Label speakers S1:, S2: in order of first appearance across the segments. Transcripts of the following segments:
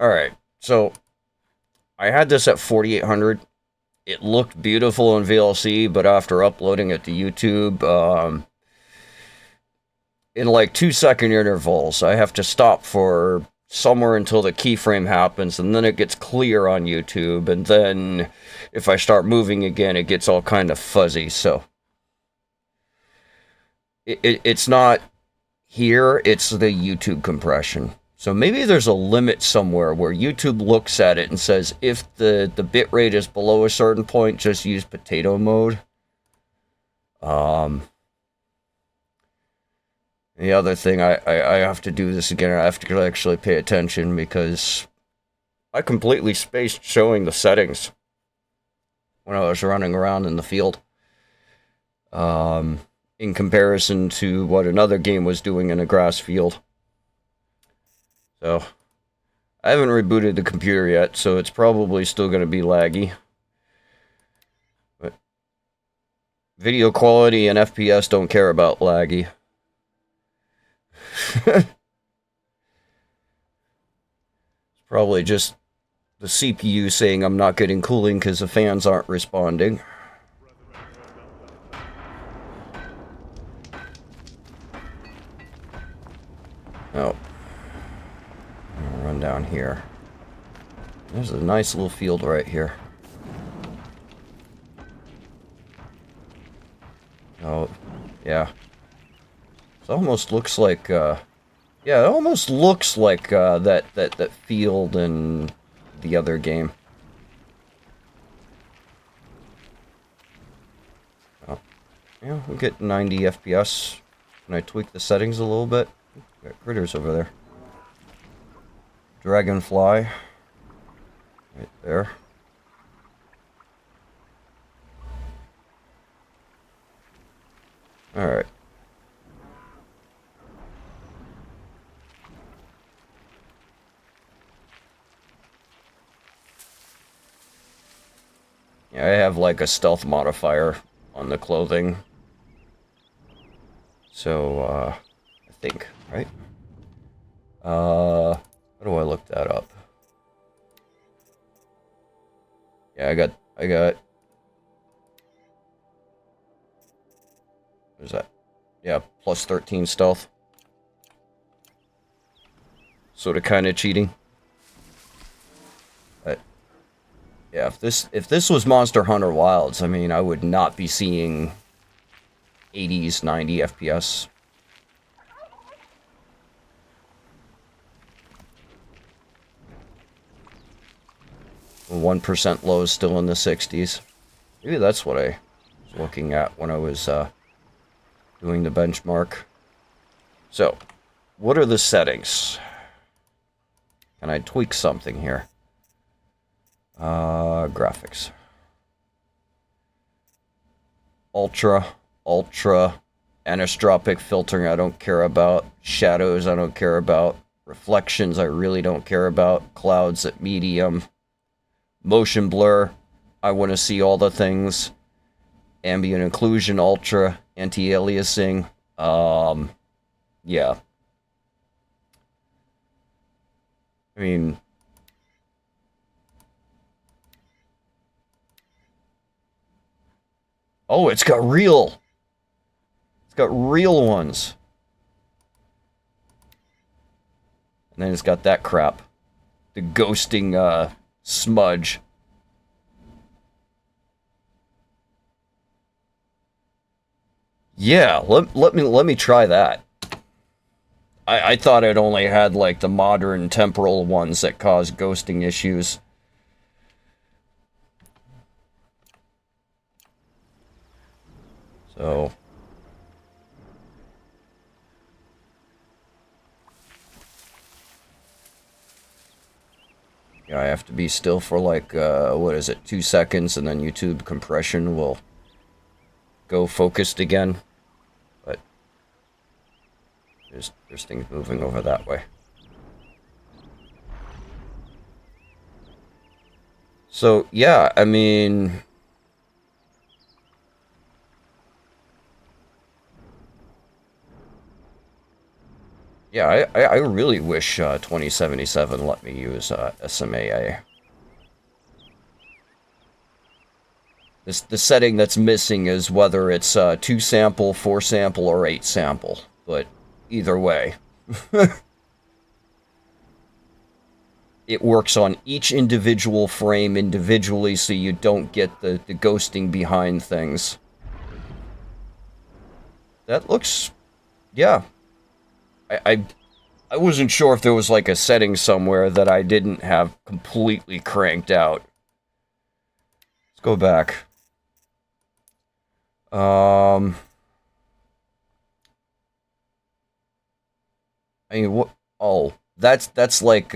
S1: Alright, so I had this at 4800. It looked beautiful in VLC, but after uploading it to YouTube, in like 2 second intervals, I have to stop for somewhere until the keyframe happens, and then it gets clear on YouTube, and then if I start moving again, it gets all kind of fuzzy, so it's not here, it's the YouTube compression. So maybe there's a limit somewhere where YouTube looks at it and says, if the bit rate is below a certain point, just use potato mode. The other thing, I have to do this again. I have to actually pay attention because I completely spaced showing the settings when I was running around in the field. In comparison to what another game was doing in a grass field. So, I haven't rebooted the computer yet, so it's probably still going to be laggy. But video quality and FPS don't care about laggy. It's probably just the CPU saying I'm not getting cooling because the fans aren't responding. Oh. I'll run down here. There's a nice little field right here. Oh, yeah. It almost looks like, yeah, it almost looks like that field in the other game. Oh, yeah, we'll get 90 FPS. Can I tweak the settings a little bit? Got critters over there. Dragonfly. Right there. Alright. Yeah, I have like a stealth modifier on the clothing. So, I think, right? How do I look that up? Yeah, I got... What is that? Yeah, plus 13 stealth. Sort of kind of cheating. But, yeah, if this was Monster Hunter Wilds, I mean, I would not be seeing 80s, 90 FPS. 1% low is still in the 60s. Maybe that's what I was looking at when I was doing the benchmark. So, what are the settings? Can I tweak something here? Graphics. Ultra, anisotropic filtering I don't care about. Shadows I don't care about. Reflections I really don't care about. Clouds at medium. Motion blur, I want to see all the things. Ambient occlusion, ultra, anti-aliasing. Yeah. I mean... Oh, it's got real! It's got real ones. And then it's got that crap. The ghosting, smudge. Yeah, let me try that. I thought it only had like the modern temporal ones that cause ghosting issues. So yeah, I have to be still for like what is it, 2 seconds, and then YouTube compression will go focused again. But there's things moving over that way. So yeah, I mean, Yeah, I really wish 2077 let me use SMAA. The setting that's missing is whether it's 2 sample, 4 sample, or 8 sample. But either way, it works on each individual frame individually so you don't get the ghosting behind things. That looks... yeah. I wasn't sure if there was like a setting somewhere that I didn't have completely cranked out. Let's go back. I mean, what? Oh, that's like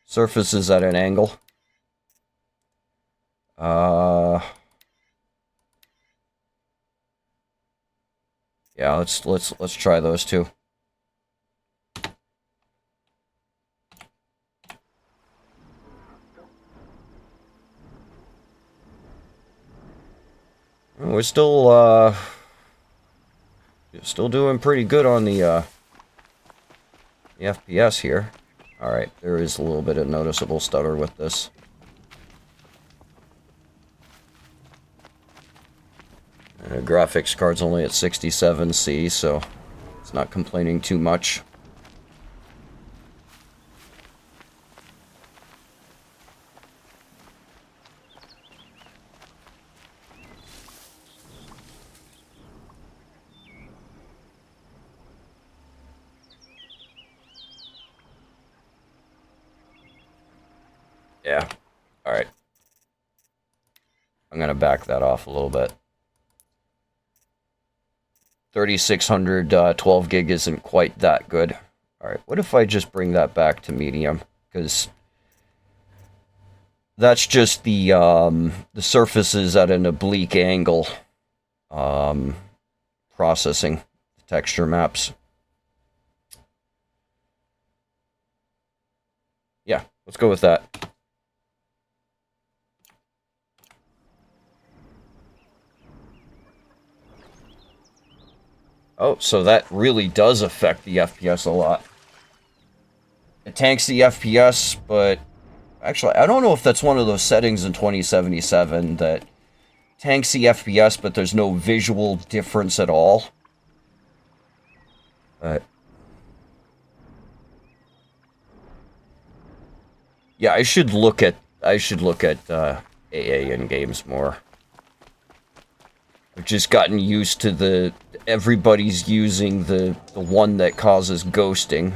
S1: surfaces at an angle. Yeah, let's try those two. We're still doing pretty good on the FPS here. Alright, there is a little bit of noticeable stutter with this. And the graphics card's only at 67C, so it's not complaining too much. Yeah. Alright. I'm gonna back that off a little bit. 3600 12 gig isn't quite that good. Alright, what if I just bring that back to medium? Because that's just the surfaces at an oblique angle processing the texture maps. Yeah, let's go with that. Oh, so that really does affect the FPS a lot. It tanks the FPS, but actually, I don't know if that's one of those settings in 2077 that tanks the FPS, but there's no visual difference at all. Yeah, I should look at AA in games more. I've just gotten used to everybody's using the one that causes ghosting.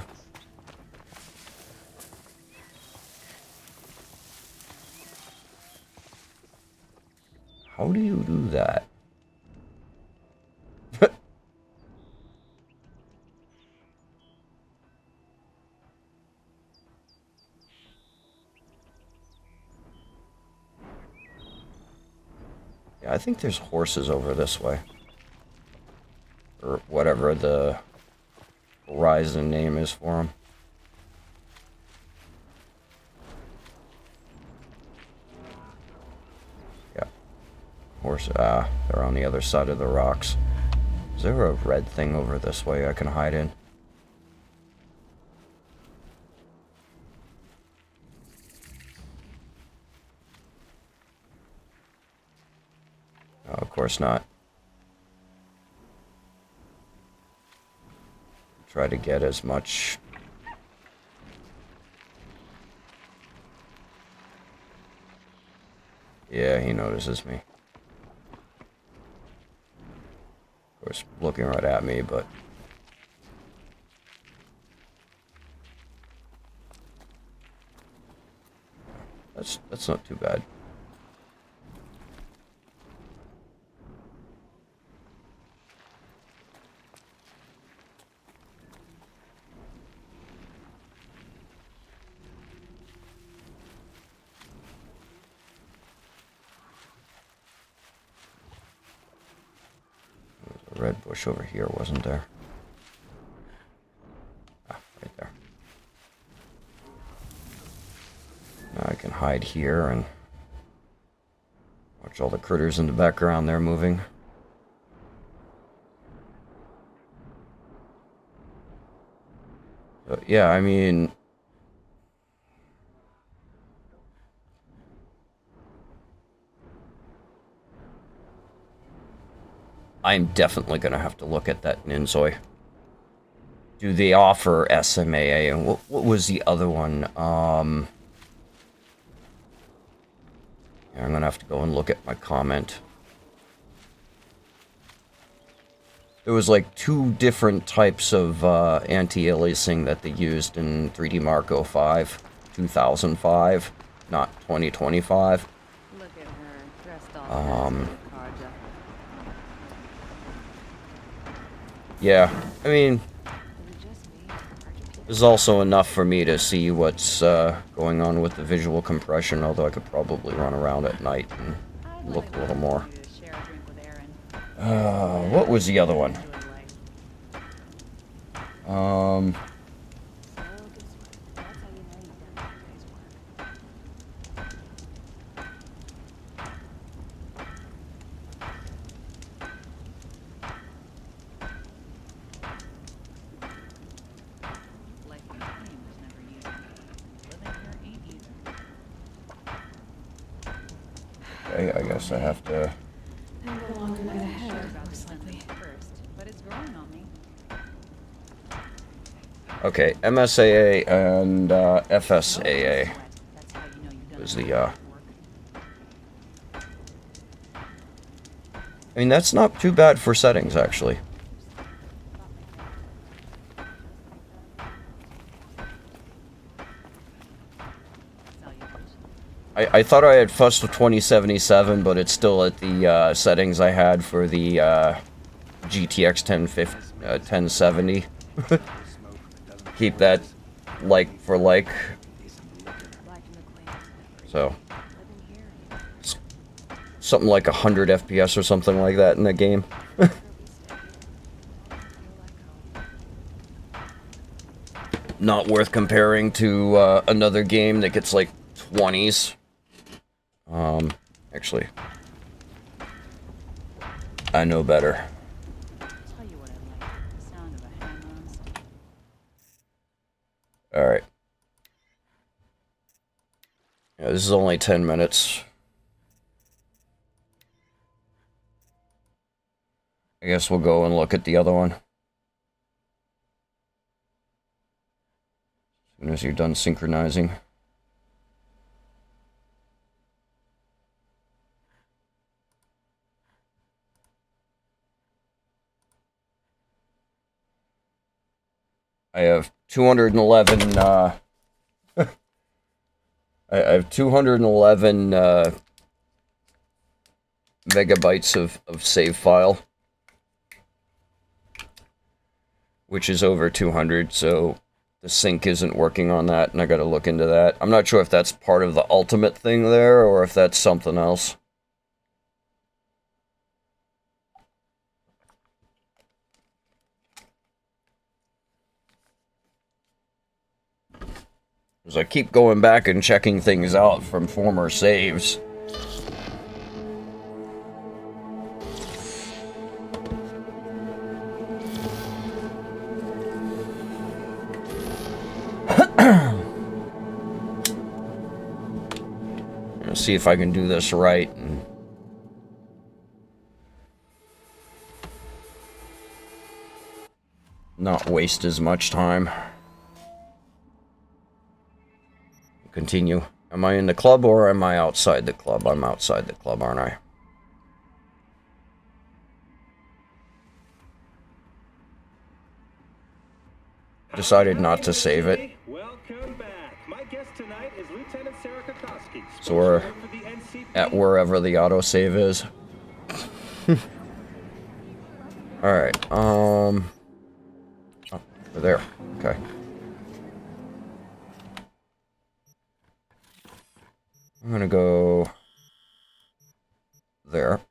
S1: How do you do that? Yeah, I think there's horses over this way. Or whatever the Horizon name is for them. Yeah. Horse, they're on the other side of the rocks. Is there a red thing over this way I can hide in? Oh, of course not. Try to get as much... Yeah, he notices me. Of course, looking right at me, but... That's not too bad. There's a red bush over here, wasn't there? Ah, right there. Now I can hide here and watch all the critters in the background there moving. Yeah, I mean... I'm definitely going to have to look at that Ninzoi. Do they offer SMAA? And what was the other one? Yeah, I'm going to have to go and look at my comment. There was like 2 different types of anti-aliasing that they used in 3D Mark 05, 2005, not 2025.
S2: Look at her, dressed all
S1: Yeah, I mean, there's also enough for me to see what's going on with the visual compression, although I could probably run around at night and look a little more. What was the other one? Okay, I guess I have to... Okay, MSAA and FSAA was the, I mean, that's not too bad for settings, actually. I thought I had fussed with 2077, but it's still at the settings I had for the GTX 1070. Keep that like for like. So something like 100 FPS or something like that in the game. Not worth comparing to another game that gets like 20s. Actually, I know better. Alright. Yeah, this is only 10 minutes. I guess we'll go and look at the other one. As soon as you're done synchronizing. I have 211, I have 211, megabytes of save file. Which is over 200, so the sync isn't working on that, and I gotta look into that. I'm not sure if that's part of the ultimate thing there, or if that's something else. Because I keep going back and checking things out from former saves. See if I can do this right and not waste as much time. Continue. Am I in the club or am I outside the club? I'm outside the club, aren't I? Decided not to save it.
S3: Welcome back. My guest tonight is Lieutenant Sarah Kokoski.
S1: So we're at wherever the autosave is. Alright, oh, we're there. Okay. I'm gonna go there.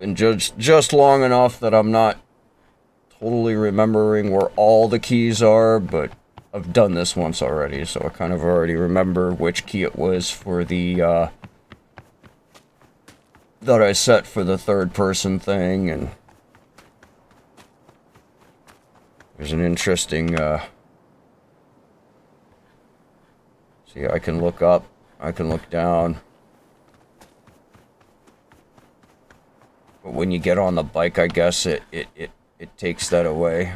S1: And just long enough that I'm not totally remembering where all the keys are, but I've done this once already, so I kind of already remember which key it was for the, that I set for the third person thing, and there's an interesting, see, I can look up, I can look down. But when you get on the bike, I guess it takes that away.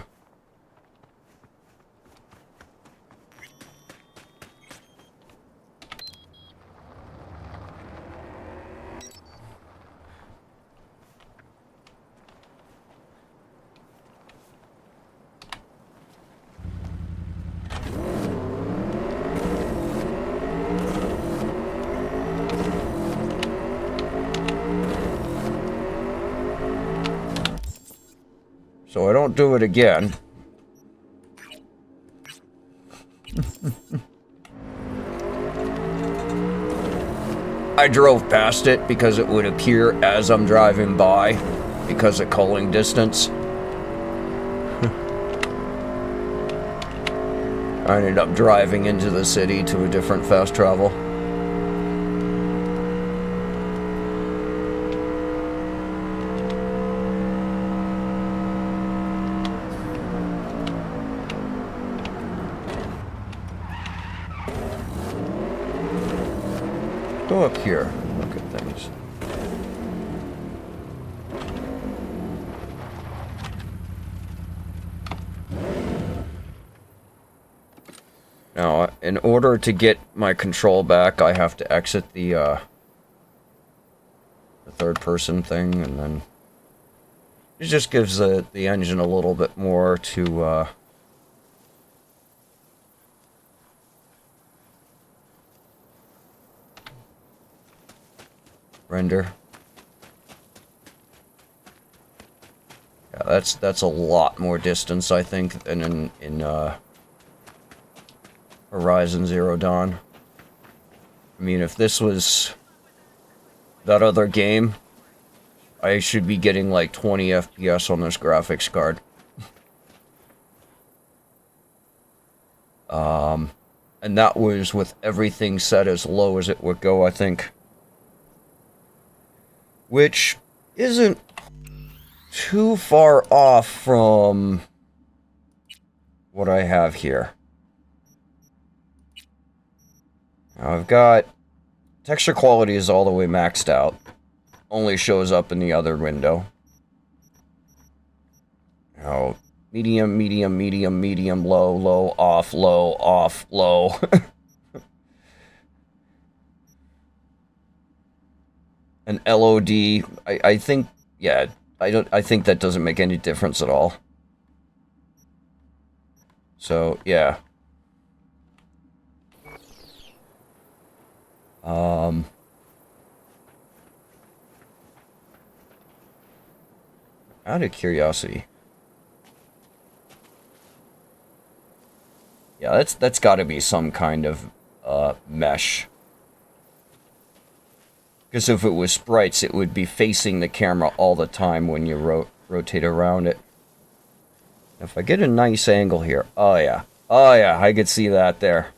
S1: So I don't do it again. I drove past it because it would appear as I'm driving by because of culling distance. I ended up driving into the city to a different fast travel. Go up here, look at things. Now, in order to get my control back, I have to exit the third person thing, and then it just gives the engine a little bit more to, render. Yeah, that's a lot more distance, I think, than in Horizon Zero Dawn. I mean, if this was that other game, I should be getting like 20 FPS on this graphics card. And that was with everything set as low as it would go, I think. Which isn't too far off from what I have here. Now I've got texture quality is all the way maxed out. Only shows up in the other window. Now, medium, medium, medium, medium, low, low, off, low. An LOD, I think, yeah, I think that doesn't make any difference at all. So, yeah. Out of curiosity. Yeah, that's gotta be some kind of, mesh. Because if it was sprites, it would be facing the camera all the time when you rotate around it. If I get a nice angle here, oh yeah, I could see that there.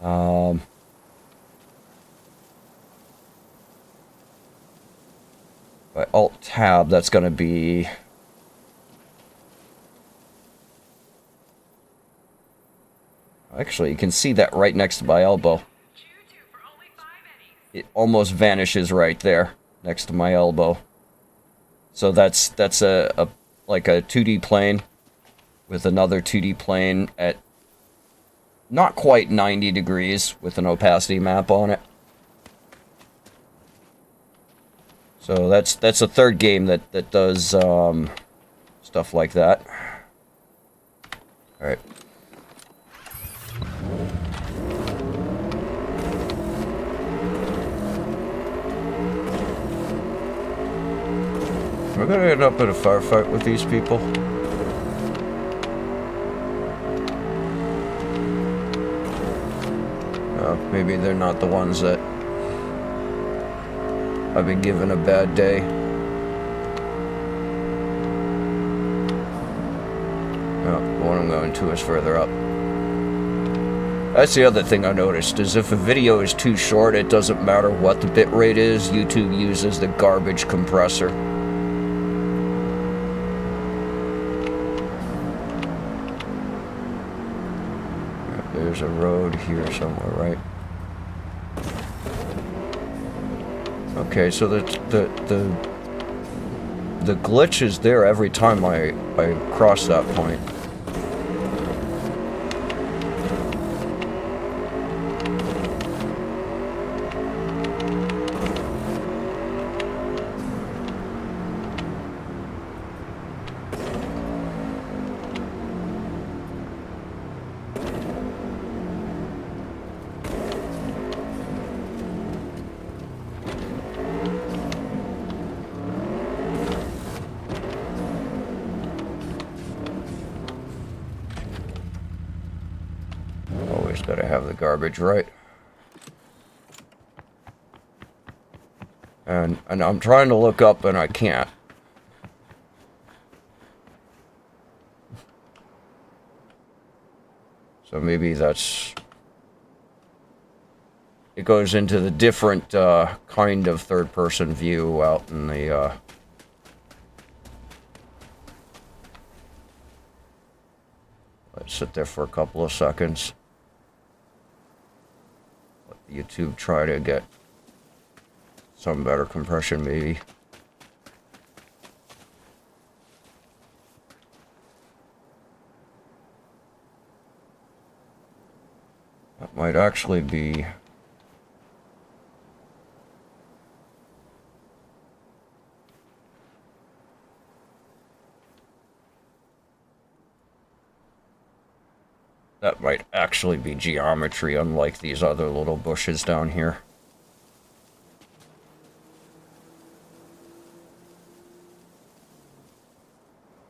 S1: By Alt-Tab, that's gonna be... Actually, you can see that right next to my elbow. It almost vanishes right there, next to my elbow. So that's a like a 2D plane with another 2D plane at not quite 90 degrees with an opacity map on it. So that's a third game that does stuff like that. All right. We're gonna end up in a firefight with these people. Maybe they're not the ones that I've been given a bad day. one I'm going to is further up. That's the other thing I noticed, is if a video is too short, it doesn't matter what the bitrate is, YouTube uses the garbage compressor. There's a road here somewhere, right? Okay, so the glitch is there every time I cross that point. Gotta have the garbage right. And I'm trying to look up and I can't. So maybe that's... It goes into the different kind of third-person view out in the... Let's sit there for a couple of seconds. YouTube try to get some better compression, maybe. That might actually be... That might actually be geometry, unlike these other little bushes down here.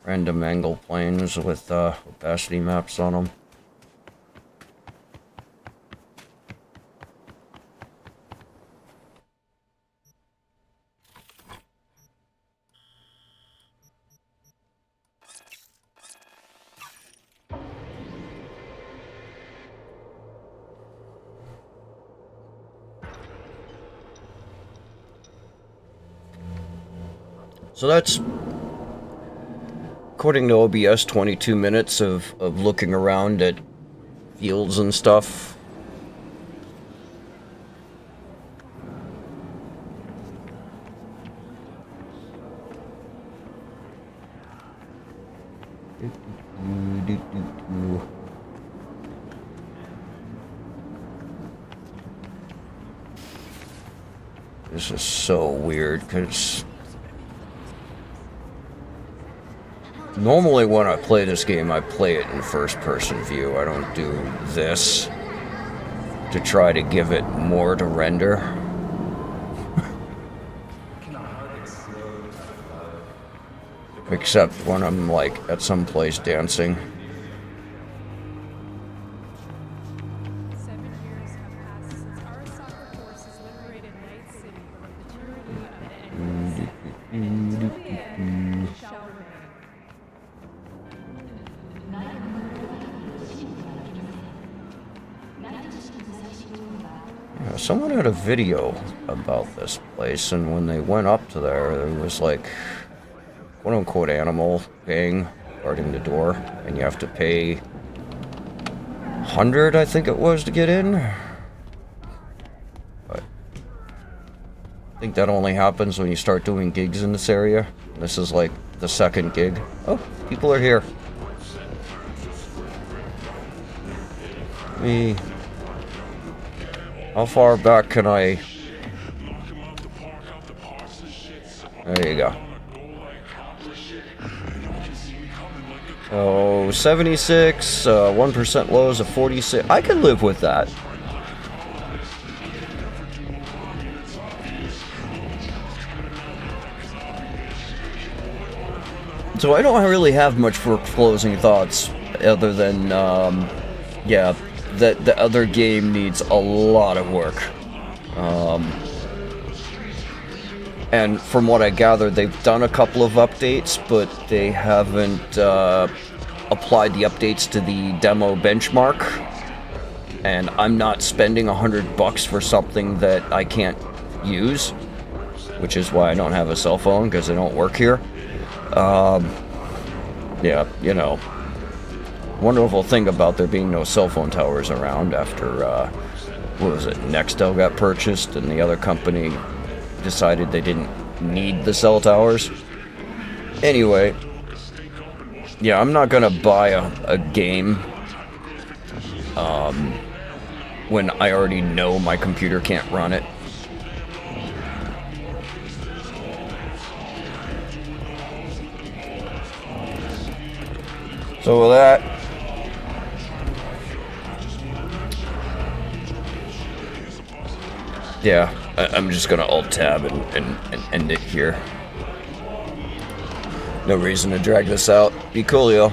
S1: Random angle planes with opacity maps on them. So that's, according to OBS, 22 minutes of looking around at fields and stuff. This is so weird, because normally when I play this game, I play it in first-person view. I don't do this to try to give it more to render. Except when I'm, like, at some place dancing.
S4: 7 years have passed since our soccer forces liberated Night City from the tyranny of the enemies. And until the end, it shall remain.
S1: Yeah, someone had a video about this place, and when they went up to there was like, quote-unquote animal gang guarding the door, and you have to pay 100, I think it was, to get in. But I think that only happens when you start doing gigs in this area. This is like the second gig. Oh, people are here. How far back can I... There you go. Oh, 76, 1% lows of 46. I can live with that. So I don't really have much for closing thoughts, other than, yeah, that the other game needs a lot of work. And from what I gather, they've done a couple of updates, but they haven't applied the updates to the demo benchmark, and I'm not spending $100 for something that I can't use, which is why I don't have a cell phone, because I don't work here. Yeah, you know, wonderful thing about there being no cell phone towers around after, what was it, Nextel got purchased and the other company decided they didn't need the cell towers. Anyway, yeah, I'm not gonna buy a game when I already know my computer can't run it. So with that, yeah, I'm just gonna Alt-Tab and end it here. No reason to drag this out. Be cool, yo.